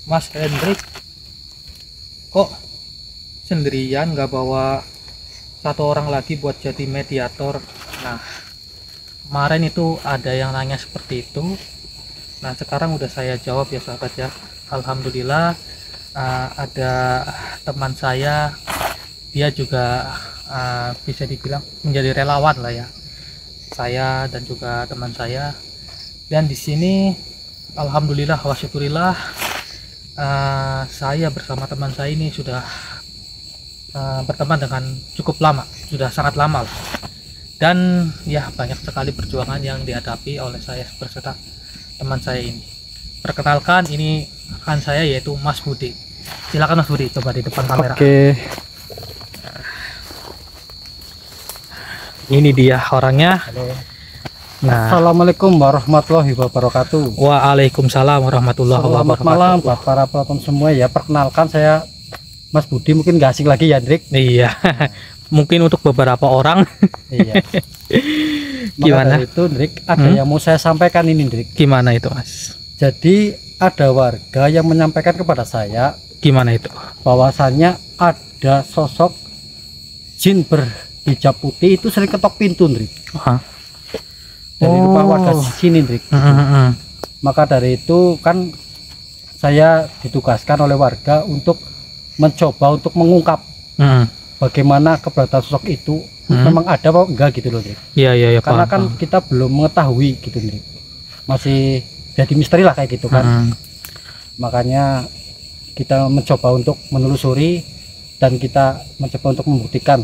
Mas Hendrik kok sendirian, nggak bawa satu orang lagi buat jadi mediator? Nah, kemarin itu ada yang nanya seperti itu. Nah, sekarang udah saya jawab ya sahabat ya. Alhamdulillah ada teman saya, dia juga bisa dibilang menjadi relawan lah ya, saya dan juga teman saya. Dan di sini alhamdulillah wa syukurillah, saya bersama teman saya ini sudah berteman dengan cukup lama, sudah sangat lama lah. Dan ya banyak sekali perjuangan yang dihadapi oleh saya beserta teman saya ini. Perkenalkan, ini rekan saya yaitu Mas Budi. Silakan Mas Budi, coba di depan kamera. Oke. Ini dia orangnya. Halo. Nah, Assalamualaikum warahmatullahi wabarakatuh. waalaikumsalam warahmatullahi Selamat wabarakatuh. malam buat para penonton semua ya. Perkenalkan, saya Mas Budi, mungkin gak asing lagi ya, Hendrik. Iya, mungkin untuk beberapa orang. Iya. Gimana? Maka dari itu, Hendrik, ada yang mau saya sampaikan ini, Hendrik. Gimana itu, Mas? Jadi ada warga yang menyampaikan kepada saya Gimana itu? bahwasannya ada sosok jin berhijab putih itu sering ketok pintu, Hendrik. Hah? Dari rumah warga sini, Hendrik. Maka dari itu kan saya ditugaskan oleh warga untuk mencoba untuk mengungkap bagaimana keberadaan sosok itu memang ada apa enggak gitu loh, Hendrik. Iya, iya, iya. Karena paham, kan kita belum mengetahui gitu, Hendrik. Masih jadi misteri lah kayak gitu kan. Makanya kita mencoba untuk menelusuri dan kita mencoba untuk membuktikan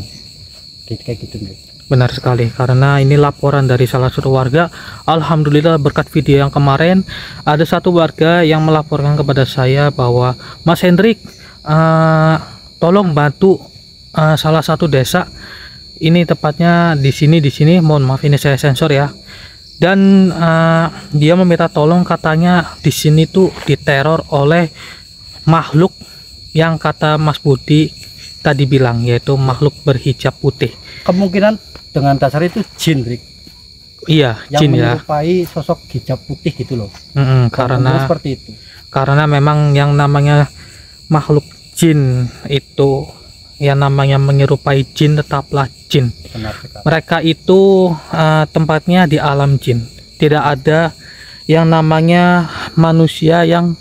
gitu, kayak gitu, Hendrik. Benar sekali, karena ini laporan dari salah satu warga. Alhamdulillah berkat video yang kemarin, ada satu warga yang melaporkan kepada saya bahwa Mas Hendrik, tolong bantu salah satu desa. Ini tepatnya di sini, mohon maaf ini saya sensor ya. Dan dia meminta tolong, katanya di sini tuh diteror oleh makhluk yang kata Mas Budi tadi bilang, yaitu makhluk berhijab putih. Kemungkinan dengan dasar itu jin, Rik, Iya, yang jin ya. menyerupai sosok hijab putih gitu loh. Karena seperti itu. karena memang yang namanya makhluk jin itu, yang namanya menyerupai jin tetaplah jin. Benar sekali. Mereka itu tempatnya di alam jin. Tidak ada yang namanya manusia yang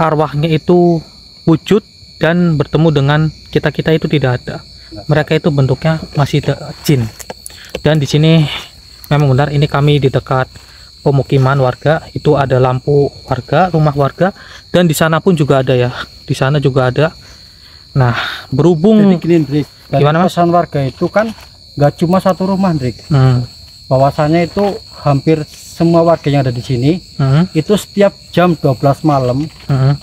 arwahnya itu wujud dan bertemu dengan kita-kita, itu tidak ada. Mereka itu bentuknya masih jin. Dan di sini memang benar, ini kami di dekat pemukiman warga, itu ada lampu warga, rumah warga, dan di sana pun juga ada ya. Di sana juga ada. Nah, berhubung Jadi gini, Hendrik, dari Gimana, Mas? pesan warga itu kan nggak cuma satu rumah, Hendrik. Bahwasanya itu hampir semua warga yang ada di sini itu setiap jam 12 malam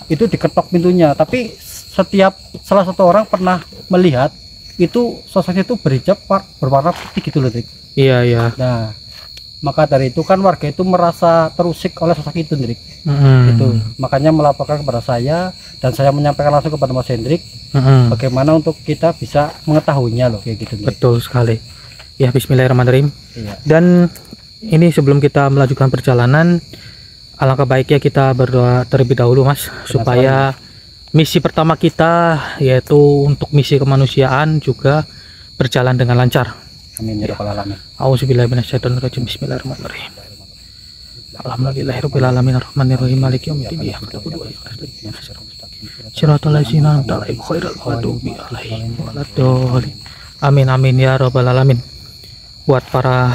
itu diketok pintunya. Tapi setiap salah satu orang pernah melihat itu sosoknya itu berhijab berwarna putih gitu loh, Hendrik. Iya, iya. Nah, maka dari itu kan warga itu merasa terusik oleh sosok itu, Hendrik. Itu makanya melaporkan kepada saya, dan saya menyampaikan langsung kepada Mas Hendrik bagaimana untuk kita bisa mengetahuinya loh, kayak gitu, Hendrik. Betul sekali. Ya, bismillahirrahmanirrahim. Iya. Dan ini sebelum kita melanjutkan perjalanan, alangkah baiknya kita berdoa terlebih dahulu, Mas, supaya misi pertama kita, yaitu untuk misi kemanusiaan, juga berjalan dengan lancar. Amin ya rabbal alamin. Auzubillahi minasyaitonirrajim. Bismillahirrahmanirrahim. Alhamdulillahirabbil alamin arrahmanirrahim maliki yaumiddin. Iyyaka na'budu wa iyyaka nasta'in. Shiratal ladzina an'amta 'alaihim ghairil maghdubi 'alaihim waladdallin. Amin amin ya rabbal alamin. Buat para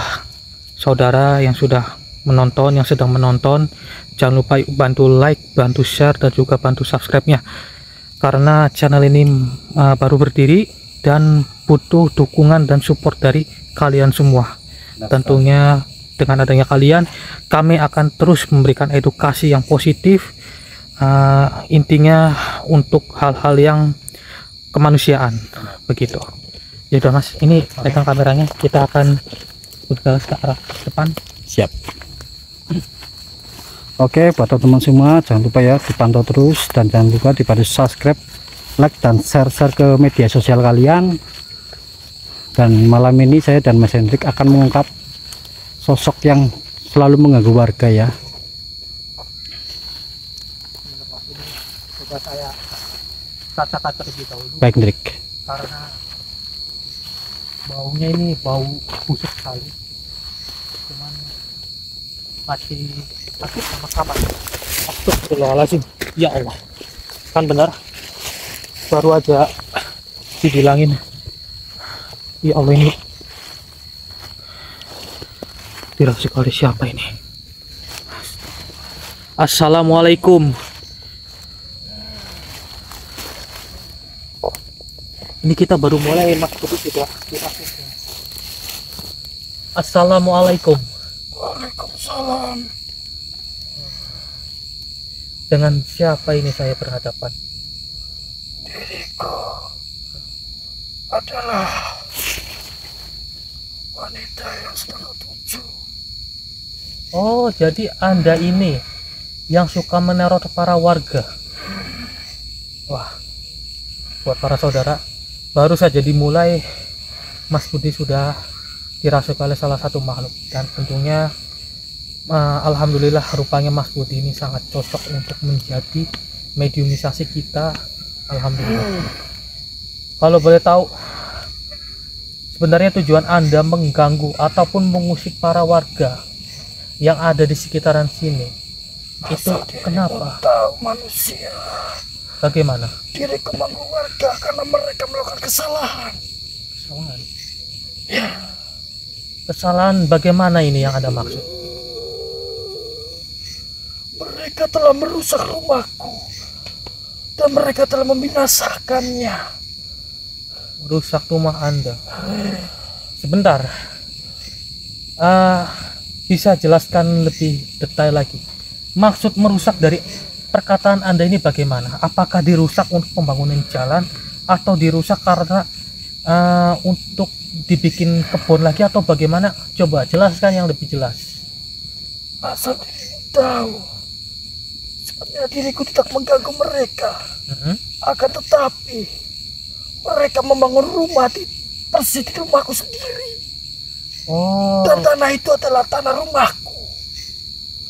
saudara yang sudah menonton, yang sedang menonton, jangan lupa bantu like, bantu share, dan juga bantu subscribe-nya, karena channel ini baru berdiri dan butuh dukungan dan support dari kalian semua. Tentunya dengan adanya kalian, kami akan terus memberikan edukasi yang positif, intinya untuk hal-hal yang kemanusiaan, begitu. Ya udah, Mas, ini pegang kameranya, kita akan bergerak ke arah depan. Siap. Oke, buat teman-teman semua, jangan lupa ya dipantau terus, dan jangan lupa dibantu subscribe, like, dan share ke media sosial kalian. Dan malam ini saya dan Mas Hendrik akan mengungkap sosok yang selalu mengganggu warga ya. coba saya katakan terlebih dahulu Baik, Hendrik. karena baunya ini bau busuk sekali. Cuman masih sakit sama-sama. Astagfirullahaladzim. Ya Allah, kan benar baru aja dibilangin. Ya Allah, ini dirasuk oleh siapa ini? Assalamualaikum. Ini kita baru mulai, Mas Budi sudah dirasuk. Assalamualaikum. Waalaikumsalam. Dengan siapa ini saya berhadapan? Diriku adalah wanita yang sedang tuju. Oh, jadi Anda ini yang suka meneror para warga. Wah, buat para saudara, baru saja dimulai Mas Budi sudah dirasuk oleh salah satu makhluk. Dan tentunya alhamdulillah rupanya Mas Budi ini sangat cocok untuk menjadi mediumisasi kita. Alhamdulillah. Kalau boleh tahu, sebenarnya tujuan Anda mengganggu ataupun mengusik para warga yang ada di sekitaran sini itu kenapa? Tahu manusia. Bagaimana? Diriku mengganggu warga karena mereka melakukan kesalahan. Kesalahan? Kesalahan bagaimana ini yang Anda maksud? Mereka telah merusak rumahku dan mereka telah membinasakannya. Merusak rumah Anda? Sebentar. Bisa jelaskan lebih detail lagi. Maksud merusak dari perkataan Anda ini bagaimana? Apakah dirusak untuk pembangunan jalan atau dirusak karena untuk dibikin kebun lagi atau bagaimana? Coba jelaskan yang lebih jelas. Asal dirimu tahu, sebenarnya diriku tidak mengganggu mereka. Akan tetapi mereka membangun rumah di persis di rumahku sendiri. Oh. Dan tanah itu adalah tanah rumahku.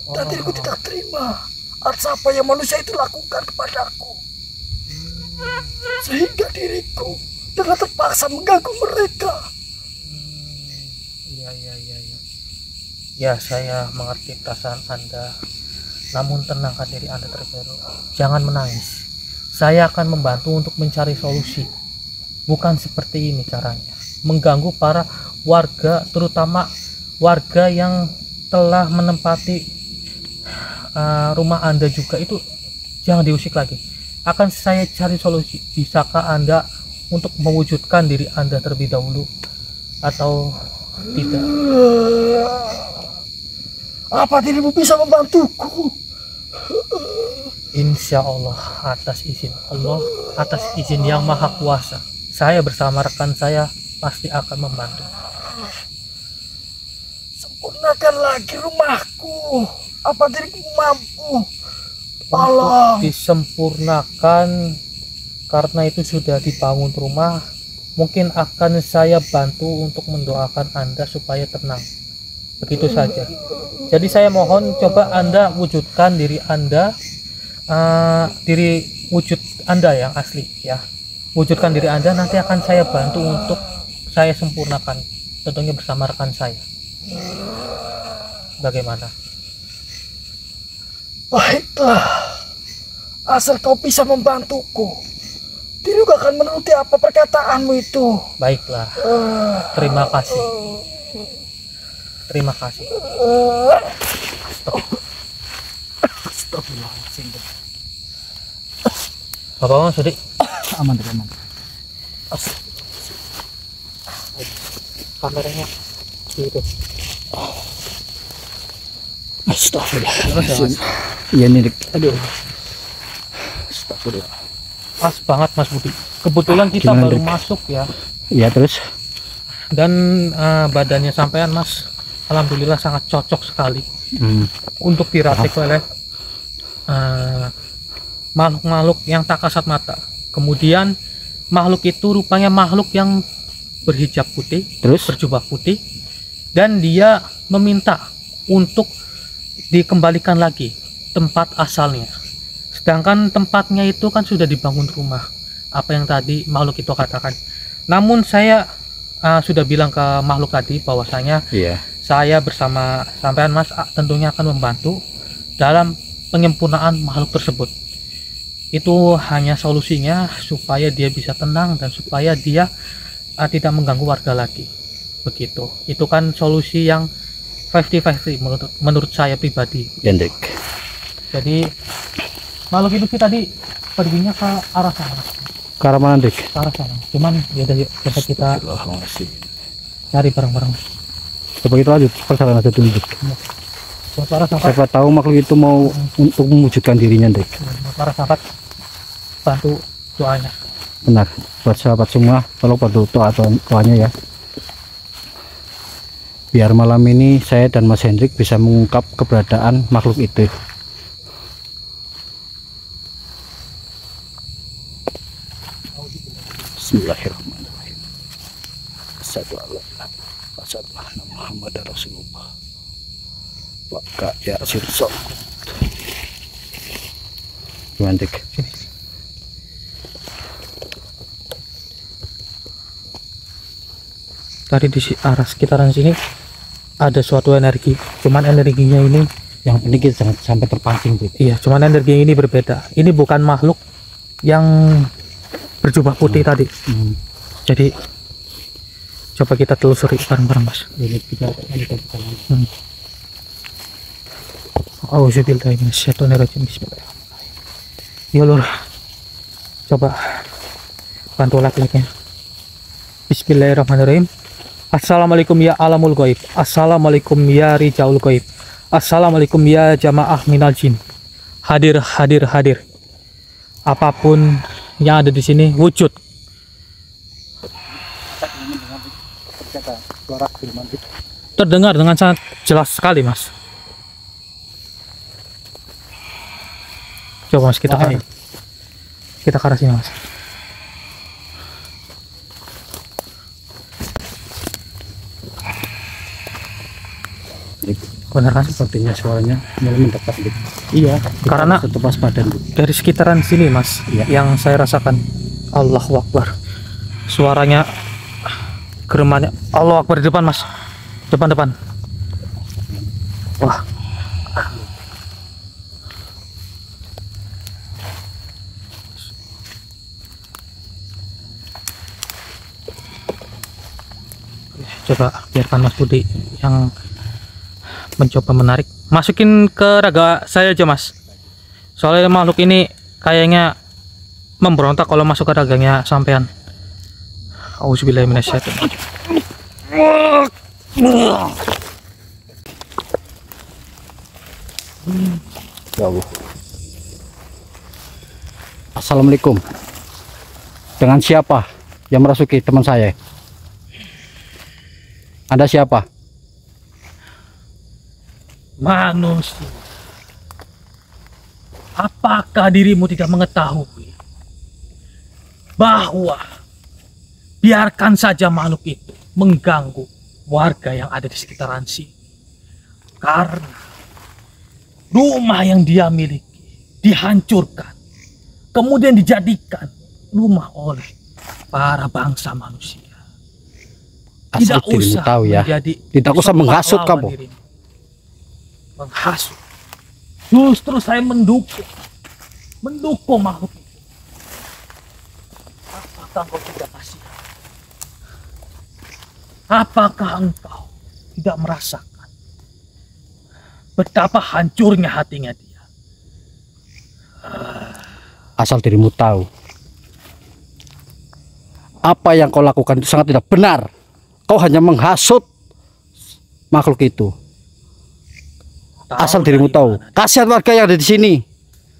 Dan diriku tidak terima atas apa yang manusia itu lakukan kepadaku. Sehingga diriku dengan terpaksa mengganggu mereka. Iya. Ya, saya mengerti perasaan Anda. Namun tenangkan diri Anda terlebih dahulu. Jangan menangis. Saya akan membantu untuk mencari solusi. Bukan seperti ini caranya. Mengganggu para warga, terutama warga yang telah menempati rumah Anda juga, itu jangan diusik lagi. Akan saya cari solusi. Bisakah Anda untuk mewujudkan diri Anda terlebih dahulu atau tidak? Apa dirimu bisa membantuku? Insya Allah, atas izin Allah, atas izin yang maha kuasa, saya bersama rekan saya pasti akan membantu. Sempurnakan lagi rumahku. Apa diriku mampu? Allah. Untuk disempurnakan, karena itu sudah dibangun rumah, mungkin akan saya bantu untuk mendoakan Anda supaya tenang. Begitu saja. Jadi saya mohon coba Anda wujudkan diri Anda, diri wujud Anda yang asli ya. Wujudkan diri Anda, nanti akan saya bantu untuk saya sempurnakan, tentunya bersama rekan saya. Bagaimana? Baiklah, asal kau bisa membantuku, diriku akan menuruti apa perkataanmu itu. Baiklah, terima kasih. Terima kasih. Astagfirullahaladzim. Bapak Sudik, Aman, aman. kameranya gitu. Astagfirullahaladzim. Iya nih, aduh. Astagfirullah. Pas banget Mas Budi. Kebetulan kita Gimana, baru Dik? masuk ya. Iya terus. Dan badannya sampean Mas, alhamdulillah sangat cocok sekali untuk dirasik oleh makhluk-makhluk yang tak kasat mata. Kemudian makhluk itu rupanya makhluk yang berhijab putih, Terus? berjubah putih, dan dia meminta untuk dikembalikan lagi tempat asalnya. Sedangkan tempatnya itu kan sudah dibangun rumah, apa yang tadi makhluk itu katakan. Namun saya sudah bilang ke makhluk tadi bahwasanya saya bersama sampean Mas tentunya akan membantu dalam penyempurnaan makhluk tersebut. Itu hanya solusinya supaya dia bisa tenang dan supaya dia tidak mengganggu warga lagi. Begitu. Itu kan solusi yang 50-50 menurut saya pribadi. Hendrik. Jadi makhluk itu sih tadi perginya ke arah sana. Ke arah mana, Hendrik? Ke arah sana. Cuman ya udah yuk coba kita cari bareng-bareng. Coba kita lanjut perjalanan aja dulu, Hendrik. Para sahabat, Siapa tahu makhluk itu mau untuk mewujudkan dirinya, Hendrik. para sahabat bantu doanya. Benar. Buat sahabat semua, tolong bantu doanya ya. Biar malam ini saya dan Mas Hendrik bisa mengungkap keberadaan makhluk itu. Bismillahirrahmanirrahim. Asyhadu anna Muhammadar Rasulullah. Maka ya sirsok. Hendrik. Tadi di arah sekitaran sini ada suatu energi, cuman energinya ini Yang penting kita jangan sampai terpancing, Hendrik. iya, cuman energi ini berbeda. Ini bukan makhluk yang berjubah putih tadi. Jadi coba kita telusuri bareng-bareng, Mas. Ini kita Auzubillahiminasyaitonirrajim. Bismillahirrahmanirrahim. Ya Lur, coba bantu laki-lakinya. Bismillahirrahmanirrahim. Assalamualaikum ya alamul ghaib. Assalamualaikum ya rijaul ghaib. Assalamualaikum ya jamaah minal jin. Hadir, hadir, hadir. Apapun yang ada di sini wujud. Terdengar dengan sangat jelas sekali, Mas. Coba Mas kita ke arah sini, Mas. Benar kan? Sepertinya suaranya mulai mendekat, Hendrik. Iya, karena tetap waspada, Hendrik. dari sekitaran sini, Mas, yang saya rasakan. Allahu Akbar. Suaranya, geremannya. Allahu Akbar di depan, Mas. Depan. Wah. Coba biarkan Mas Budi yang mencoba menarik. Masukin ke raga saya aja, Mas. Soalnya makhluk ini kayaknya memberontak kalau masuk ke raganya sampean. Auzubillahiminasyaitonirrajim. Ya Allah. Assalamualaikum. Dengan siapa yang merasuki teman saya? Anda siapa? Manusia. Apakah dirimu tidak mengetahui bahwa biarkan saja makhluk itu mengganggu warga yang ada di sekitaran sini, karena rumah yang dia miliki dihancurkan, kemudian dijadikan rumah oleh para bangsa manusia. Asal Tidak usah tahu ya. Tidak usah menghasut kamu. Dirimu. Menghasut. Justru saya mendukung makhluk itu. Apakah engkau tidak kasihan? Apakah engkau tidak merasakan betapa hancurnya hatinya dia? Asal dirimu tahu, apa yang kau lakukan itu sangat tidak benar. Kau hanya menghasut makhluk itu. Asal dirimu tahu, kasihan warga yang ada di sini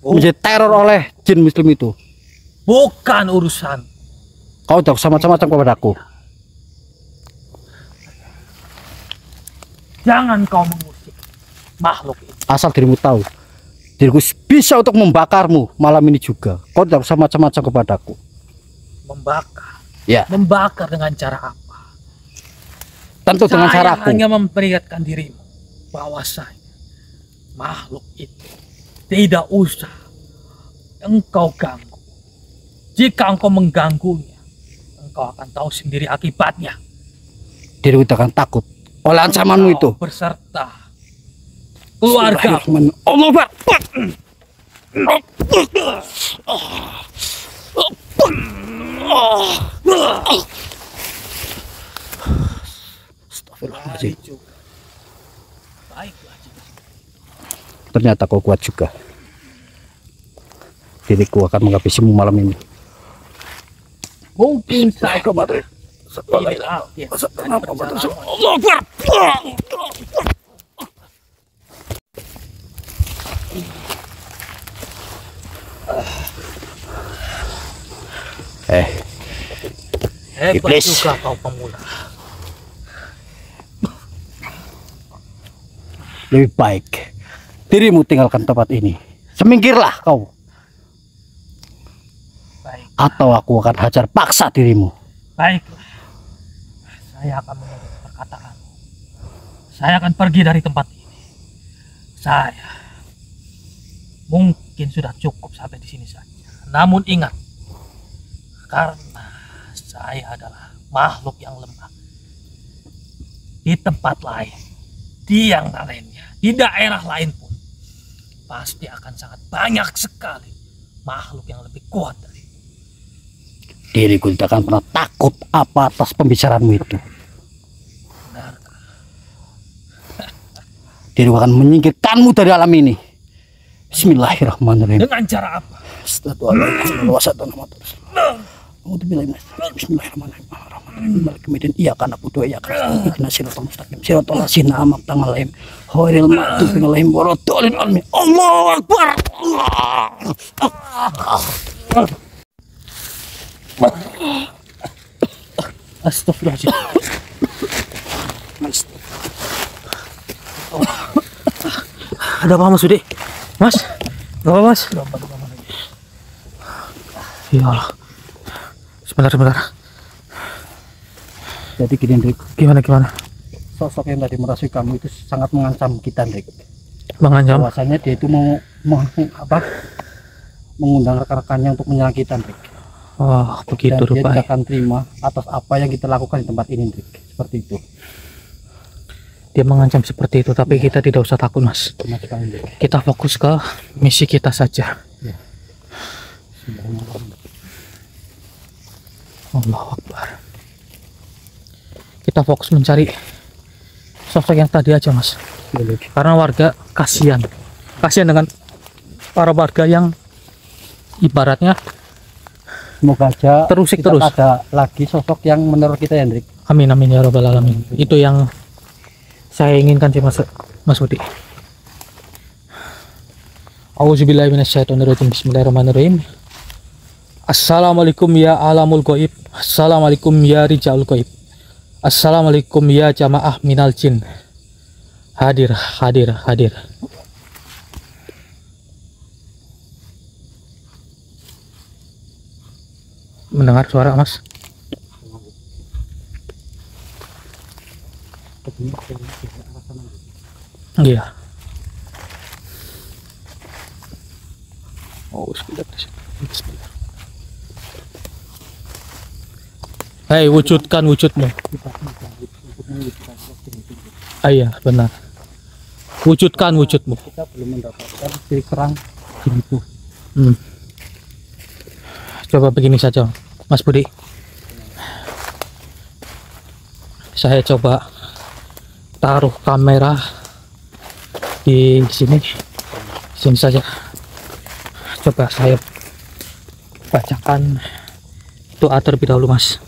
menjadi teror oleh jin muslim itu. Bukan urusan. Kau tidak usah macam-macam kepadaku. Jangan kau mengusik makhluk itu. Asal dirimu tahu, diriku bisa untuk membakarmu malam ini juga. Kau tidak usah macam-macam kepadaku. Membakar. Ya. Membakar dengan cara apa? Tentu dengan Saya caraku. hanya memperingatkan dirimu bahwasanya makhluk itu tidak usah engkau ganggu. Jika engkau mengganggunya, engkau akan tahu sendiri akibatnya. Diriku tak akan takut oleh ancamanmu itu. Berserta keluarga. Allah Akbar. Astagfirullahaladzim. Baiklah, jika Ternyata kau kuat juga. Diriku akan menghabisimu malam ini. mungkin saja Allah Akbar. hebat Iblis. juga kau pemula. Lebih baik dirimu tinggalkan tempat ini. Semingkirlah kau, Baik, atau aku akan hajar paksa dirimu. baiklah. Saya akan menurut perkataanmu. Saya akan pergi dari tempat ini. Saya mungkin sudah cukup sampai di sini saja. Namun ingat, karena saya adalah makhluk yang lemah. Di tempat lain, di yang lainnya, di daerah lain pun pasti akan sangat banyak sekali makhluk yang lebih kuat dari Diriku tidak akan pernah takut apa atas pembicaraanmu itu. benarkah? Diriku akan menyingkirkanmu dari alam ini. Bismillahirrahmanirrahim. Dengan cara apa? Allahu Akbar. Astagfirullahaladzim. Ada apa Mas Budi? Mas? Gak apa Mas? Ya Allah. Sebentar. Jadi gini, Hendrik, Gimana? sosok yang tadi merasui kamu itu sangat mengancam kita, Hendrik. Mengancam? Bahwasanya dia itu mau mengundang rekan-rekannya untuk menyerang kita, Hendrik. Oh, begitu Dan dia tidak rupanya. akan terima atas apa yang kita lakukan di tempat ini, Hendrik. Seperti itu. Dia mengancam seperti itu, tapi kita tidak usah takut Mas. Benar sekali, Hendrik. Kita fokus ke misi kita saja. Ya. Allahu Akbar. Kita fokus mencari sosok yang tadi aja Mas. Karena warga kasihan dengan para warga yang ibaratnya Semoga aja terusik kita terus. ada lagi sosok yang meneror kita, ya, Hendrik. Amin ya robbal alamin. Itu yang saya inginkan sih Mas Budi. Auzubillahi minasyaitonirrajim. Bismillahirrahmanirrahim. Assalamualaikum ya alamul goib. Assalamualaikum ya rijaul goib. Assalamualaikum ya jamaah minal jin. Hadir. Mendengar suara Mas? Iya. Oh, bismillah. Hei, wujudkan wujudmu. Ah, iya, benar. Wujudkan wujudmu. Kita belum mendapatkan titik terang begitu. Coba begini saja, Mas Budi. Saya coba taruh kamera di sini saja. Coba saya bacakan doa terlebih dahulu, Mas.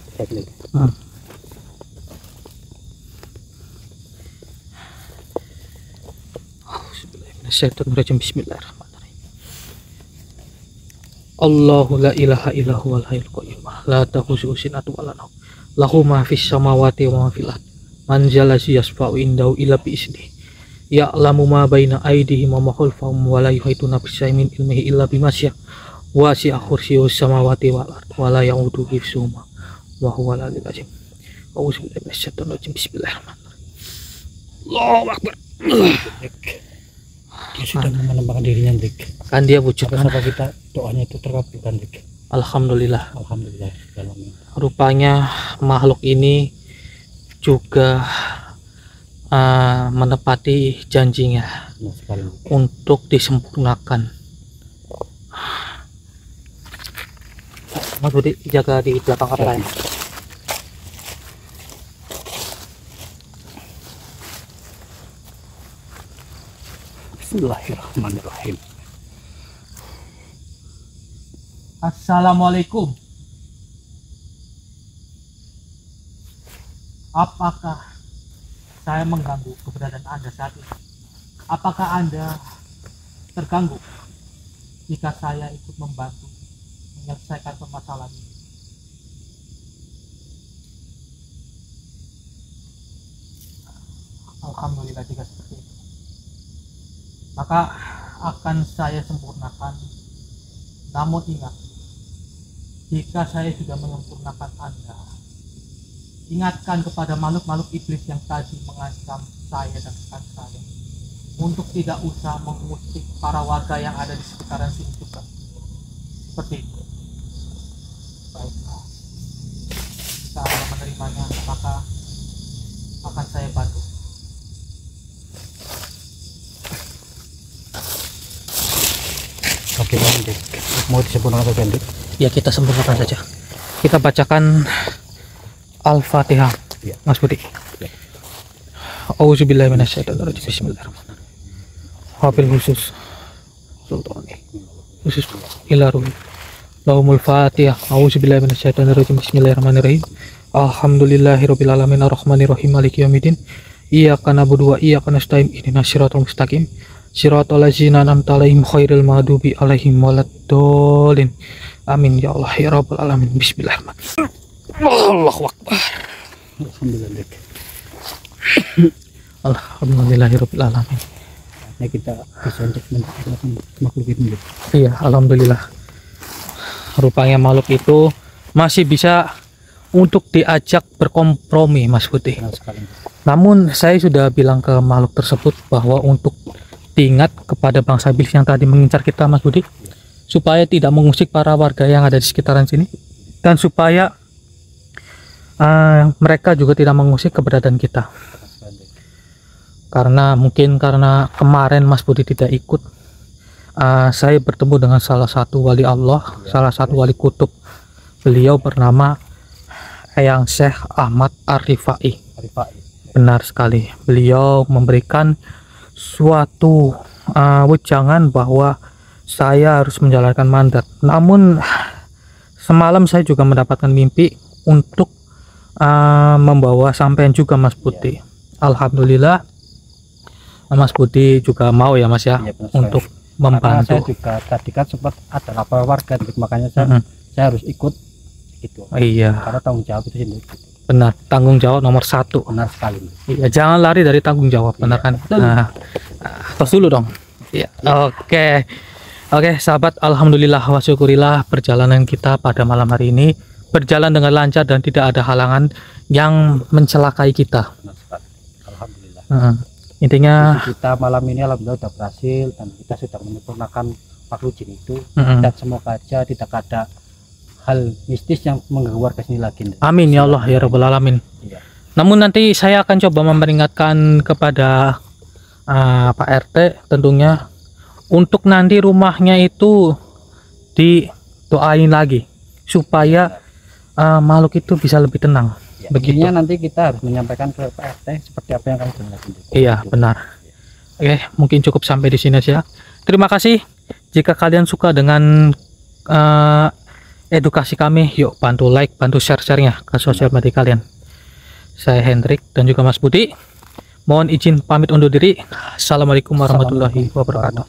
Bismillahirrahmanirrahim. Allahu la ilaha illa huwal hayyul qayyum la ta'khudhuhu sinatun wa la nawm lahu ma fis samawati wa ma fil ardh man zalazi yasfa'u indahu illa bi idznihi ya'lamu ma baina aydihim wa ma khalfahum wa la yuhituna bi syai'in min ilmihi illa bima syaa wasi'a kursiyyuhus samawati wal ardh wa la ya'uduhu hifdzuhuma wa huwal aliyyul azim. Auzubillahi minasyaitonir rajim. Bismillahirrahmanirrahim. Allahu akbar. sudah menampakkan dirinya, Dik. Kan dia wujudkan. Apa kita doanya itu terkabulkan, Dik. Alhamdulillah. Alhamdulillah. Rupanya makhluk ini juga menepati janjinya untuk disempurnakan. Mas Budi jaga di belakang kapal ya. Bismillahirrahmanirrahim. Assalamualaikum. Apakah saya mengganggu keberadaan Anda saat ini? Apakah Anda terganggu jika saya ikut membantu menyelesaikan permasalahan ini? Alhamdulillah jika seperti itu, maka akan saya sempurnakan. Namun ingat, jika saya sudah menyempurnakan Anda, ingatkan kepada makhluk-makhluk iblis yang tadi mengancam saya dan rekan saya untuk tidak usah mengusik para warga yang ada di sekitaran sini juga. Seperti itu. Baiklah, jika Anda menerimanya, maka akan saya bantu. Oke, Dik. Mau disempurnakan saja, Dik? Ya, kita sempurnakan saja. Kita bacakan Al-Fatihah, ya. Mas Budi. Ya. Auzubillahi minasyaitonirrajim. Bismillahirrahmanirrahim. Wabil khusus sultani khusus ilaruh lahumul fatihah. Auzubillahi minasyaitonirrajim. Bismillahirrahmanirrahim. Alhamdulillahirabbil alamin arrahmanirrahim maliki yaumiddin. Iyyaka na'budu wa iyyaka nasta'in ihdinas siratal mustaqim siratal ladzina an'amta 'alaihim ghairil maghdubi alaihim waladdallin. Amin ya Allah ya rabbal alamin. Bismillahirrahmanirrahim. Allahu akbar. Alhamdulillah, Dik. Alhamdulillahirabbil alamin. Nah, kita bisa untuk menciptakan makhluk itu, Dik. Iya, alhamdulillah. Rupanya makhluk itu masih bisa untuk diajak berkompromi, Mas Budi. Namun saya sudah bilang ke makhluk tersebut bahwa untuk diingat kepada bangsa iblis yang tadi mengincar kita, Mas Budi, supaya tidak mengusik para warga yang ada di sekitaran sini, dan supaya mereka juga tidak mengusik keberadaan kita. Karena mungkin karena kemarin Mas Budi tidak ikut, saya bertemu dengan salah satu wali Allah, salah satu wali kutub. Beliau bernama Eyang Syekh Ahmad Ar-Rifai. Benar sekali, beliau memberikan suatu wejangan bahwa saya harus menjalankan mandat. Namun semalam saya juga mendapatkan mimpi untuk membawa sampean juga, Mas Budi. Alhamdulillah Mas Budi juga mau ya, Mas ya, untuk membantu. Saya juga tadi kan sempat ada lapor warga, makanya saya harus ikut gitu. Iya, karena tanggung jawab itu sini. Benar, tanggung jawab nomor 1. Benar sekali. Iya, jangan lari dari tanggung jawab, benar kan? Nah, tos dulu dong. Iya. Oke, sahabat, alhamdulillah wa syukurillah, perjalanan kita pada malam hari ini berjalan dengan lancar dan tidak ada halangan yang mencelakai kita. Benar sekali. Alhamdulillah. Intinya kita malam ini alhamdulillah sudah berhasil dan kita sudah menyempurnakan makhluk jin itu. Dan semoga aja tidak ada hal mistis yang mengganggu warga sini lagi. Amin ya Allah ya rabbal alamin. Iya. Namun nanti saya akan coba memperingatkan kepada Pak RT tentunya untuk nanti rumahnya itu didoain lagi supaya makhluk itu bisa lebih tenang. Ya, begini nanti kita harus menyampaikan ke Pak RT seperti apa yang kami jelaskan. Iya, benar. Oke, mungkin cukup sampai di sini saja. Terima kasih. Jika kalian suka dengan edukasi kami, yuk bantu like, bantu share-nya ke sosial media kalian. Saya Hendrik dan juga Mas Budi. Mohon izin pamit undur diri. Assalamualaikum warahmatullahi wabarakatuh.